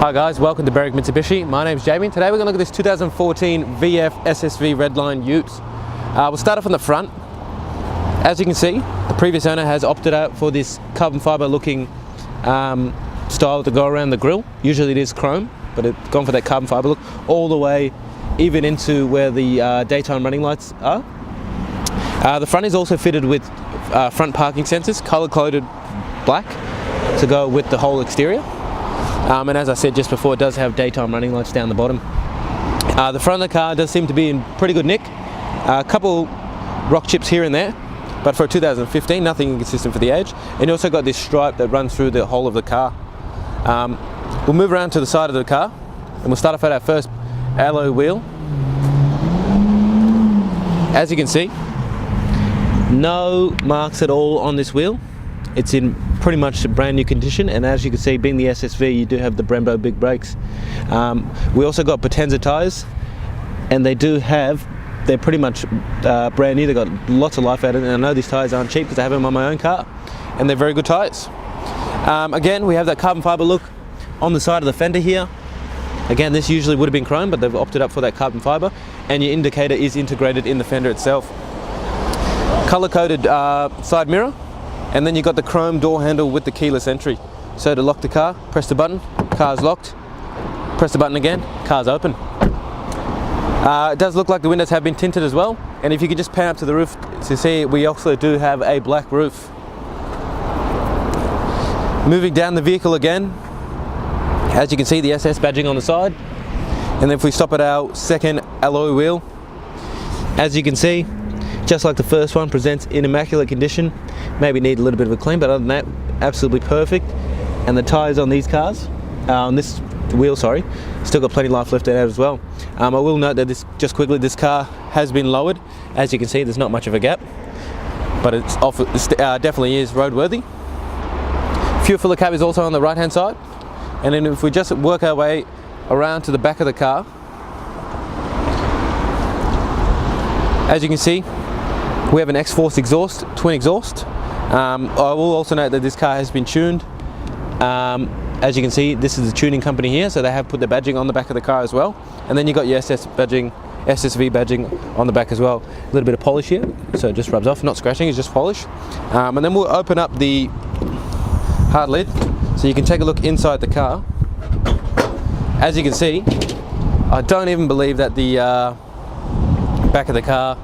Hi guys, welcome to Berwick Mitsubishi. My name's Jamie. Today we're going to look at this 2014 VF SSV Redline Ute. We'll start off on the front. As you can see, the previous owner has opted out for this carbon fibre looking style to go around the grille. Usually it is chrome, but it's gone for that carbon fibre look all the way even into where the daytime running lights are. The front is also fitted with front parking sensors, colour coded black to go with the whole exterior. And as I said just before, it does have daytime running lights down the bottom. The front of the car does seem to be in pretty good nick. A couple rock chips here and there, but for a 2015, nothing inconsistent for the age. And you also got this stripe that runs through the whole of the car. We'll move around to the side of the car, and we'll start off at our first alloy wheel. As you can see, no marks at all on this wheel. It's in pretty much a brand new condition, and as you can see, being the SSV, you do have the Brembo big brakes. We also got Potenza tyres, and they're pretty much brand new. They've got lots of life out of it, and I know these tyres aren't cheap because I have them on my own car, and they're very good tyres. Again, we have that carbon fibre look on the side of the fender here. Again, this usually would have been chrome, but they've opted up for that carbon fibre, and your indicator is integrated in the fender itself. Colour-coded side mirror. And then you've got the chrome door handle with the keyless entry. So to lock the car, press the button, car's locked. Press the button again, car's open. It does look like the windows have been tinted as well. And if you could just pan up to the roof to see, we also do have a black roof. Moving down the vehicle again, as you can see, the SS badging on the side. And then if we stop at our second alloy wheel, as you can see, just like the first one, presents in immaculate condition. Maybe need a little bit of a clean, but other than that, absolutely perfect. And the tyres on these cars, on this wheel, sorry, still got plenty of life left out as well. I will note that this car has been lowered. As you can see, there's not much of a gap, but it definitely is roadworthy. Fuel filler cap is also on the right hand side. And then if we just work our way around to the back of the car, as you can see, we have an X-Force exhaust, twin exhaust. I will also note that this car has been tuned. As you can see, this is the tuning company here, so they have put the badging on the back of the car as well. And then you've got your SSV badging on the back as well. A little bit of polish here, so it just rubs off, not scratching, it's just polish. And then we'll open up the hard lid, so you can take a look inside the car. As you can see, I don't even believe that the back of the car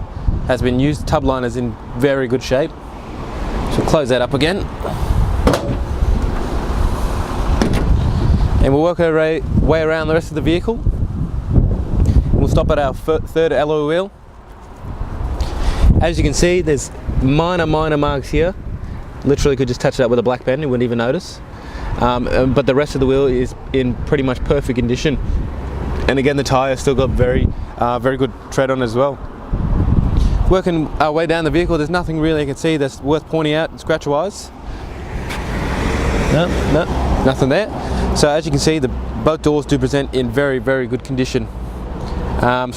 has been used. Tub line is in very good shape. So we'll close that up again. And we'll work our way around the rest of the vehicle. We'll stop at our third alloy wheel. As you can see, there's minor marks here. Literally could just touch that with a black pen, you wouldn't even notice. But the rest of the wheel is in pretty much perfect condition. And again, the tyre still got very good tread on as well. Working our way down the vehicle, there's nothing really I can see that's worth pointing out scratch wise. No, nothing there. So as you can see, both doors do present in very good condition. And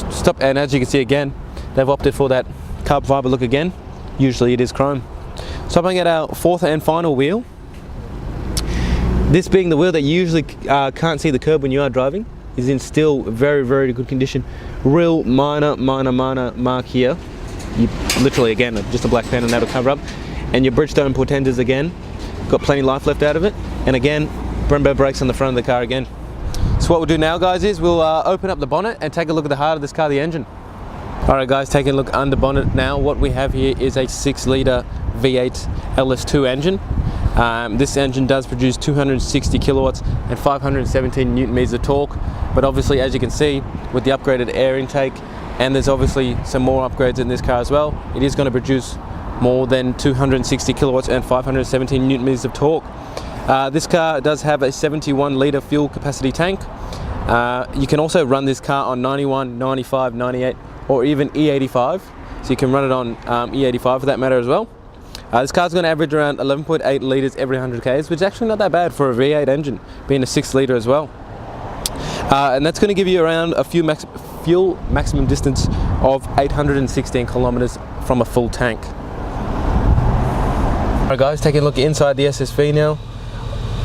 as you can see again, they've opted for that carbon fibre look again. Usually it is chrome. Stopping at our fourth and final wheel. This being the wheel that you usually can't see the curb when you are driving, is in still very good condition. Real minor mark here. You literally, again, just a black pen and that'll cover up. And your Bridgestone Potenzas again, got plenty of life left out of it. And again, Brembo brakes on the front of the car again. So what we'll do now, guys, is we'll open up the bonnet and take a look at the heart of this car, the engine. Alright guys, taking a look under bonnet now. What we have here is a 6-litre V8 LS2 engine. This engine does produce 260 kilowatts and 517 newton meters of torque, but obviously, as you can see, with the upgraded air intake, and there's obviously some more upgrades in this car as well, it is going to produce more than 260 kilowatts and 517 newton meters of torque. This car does have a 71-litre fuel capacity tank. You can also run this car on 91, 95, 98, or even E85, so you can run it on E85 for that matter as well. This car's going to average around 11.8 litres every 100 k's, which is actually not that bad for a V8 engine, being a 6-litre as well. And that's going to give you around a fuel maximum distance of 816 kilometres from a full tank. Alright guys, taking a look inside the SSV now.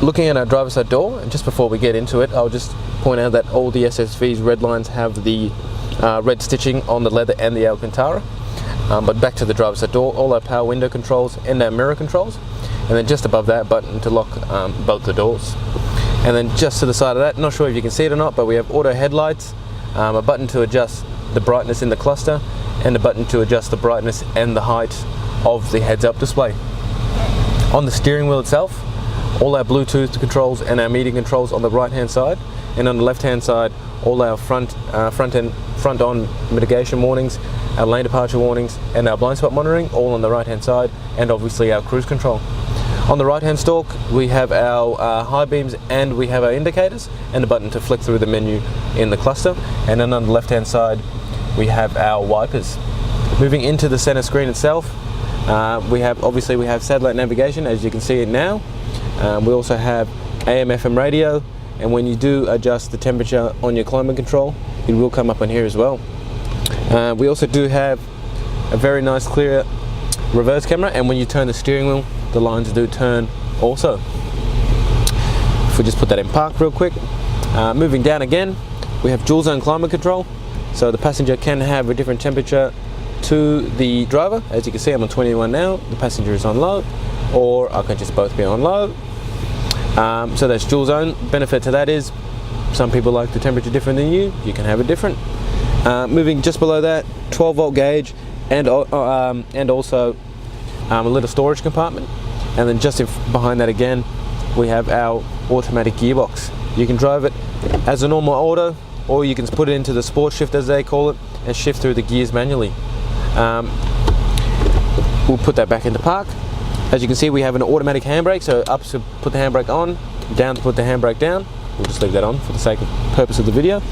looking at our driver's side door, and just before we get into it, I'll just point out that all the SSV's Redlines have the red stitching on the leather and the Alcantara. But back to the driver's side door, all our power window controls and our mirror controls, and then just above that, button to lock both the doors. And then just to the side of that, not sure if you can see it or not, but we have auto headlights, a button to adjust the brightness in the cluster, and a button to adjust the brightness and the height of the heads-up display. On the steering wheel itself, all our Bluetooth controls and our media controls on the right-hand side, and on the left-hand side, all our front-on mitigation warnings, our lane departure warnings, and our blind spot monitoring, all on the right-hand side, and obviously our cruise control. On the right-hand stalk, we have our high beams and we have our indicators, and a button to flick through the menu in the cluster. And then on the left-hand side, we have our wipers. Moving into the center screen itself, we have satellite navigation, as you can see it now. We also have AM/FM radio, and when you do adjust the temperature on your climate control, it will come up on here as well. We also do have a very nice clear reverse camera, and when you turn the steering wheel, the lines do turn also. If we just put that in park real quick. Moving down again, we have dual zone climate control, so the passenger can have a different temperature to the driver. As you can see, I'm on 21 now, the passenger is on low, or I can just both be on low. So that's dual zone. Benefit to that is some people like the temperature different than you can have it different. Moving just below that, 12 volt gauge, and also a little storage compartment. And then just behind that again, we have our automatic gearbox. You can drive it as a normal auto, or you can put it into the sport shift, as they call it, and shift through the gears manually. We'll put that back into park. As you can see, we have an automatic handbrake, so up to put the handbrake on, down to put the handbrake down. We'll just leave that on for the sake of purpose of the video.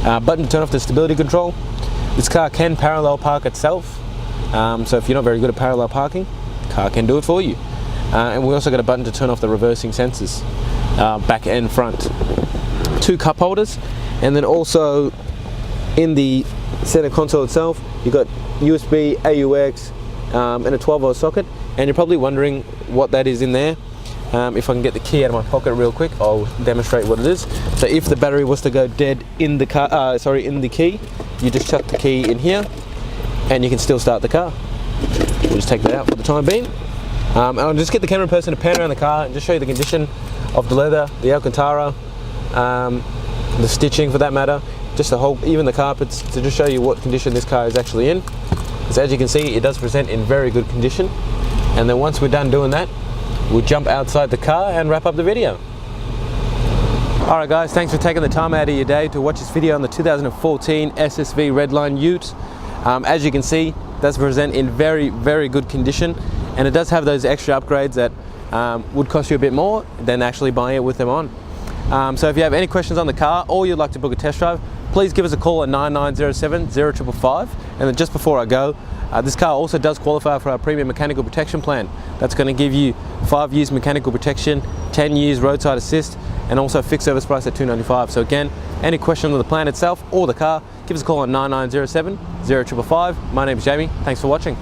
Button to turn off the stability control. This car can parallel park itself, so if you're not very good at parallel parking, the car can do it for you. And we also got a button to turn off the reversing sensors, back and front. 2 cup holders, and then also in the center console itself, you've got USB, AUX, and a 12 volt socket. And you're probably wondering what that is in there. If I can get the key out of my pocket real quick, I'll demonstrate what it is. So if the battery was to go dead in the car, in the key, you just chuck the key in here, and you can still start the car. We'll just take that out for the time being. I'll just get the camera person to pan around the car and just show you the condition of the leather, the Alcantara, the stitching for that matter, just the whole, even the carpets, to just show you what condition this car is actually in. Because as you can see, it does present in very good condition. And then once we're done doing that, we'll jump outside the car and wrap up the video. Alright guys, thanks for taking the time out of your day to watch this video on the 2014 SSV Redline Ute. As you can see, it does present in very, very good condition, and it does have those extra upgrades that would cost you a bit more than actually buying it with them on. So if you have any questions on the car, or you'd like to book a test drive, please give us a call at 9907 0555. And then just before I go, this car also does qualify for our premium mechanical protection plan. That's going to give you 5 years mechanical protection, 10 years roadside assist, and also fixed service price at $295. So again, any question on the plan itself or the car, give us a call on 9907 0555. My name is Jamie. Thanks for watching.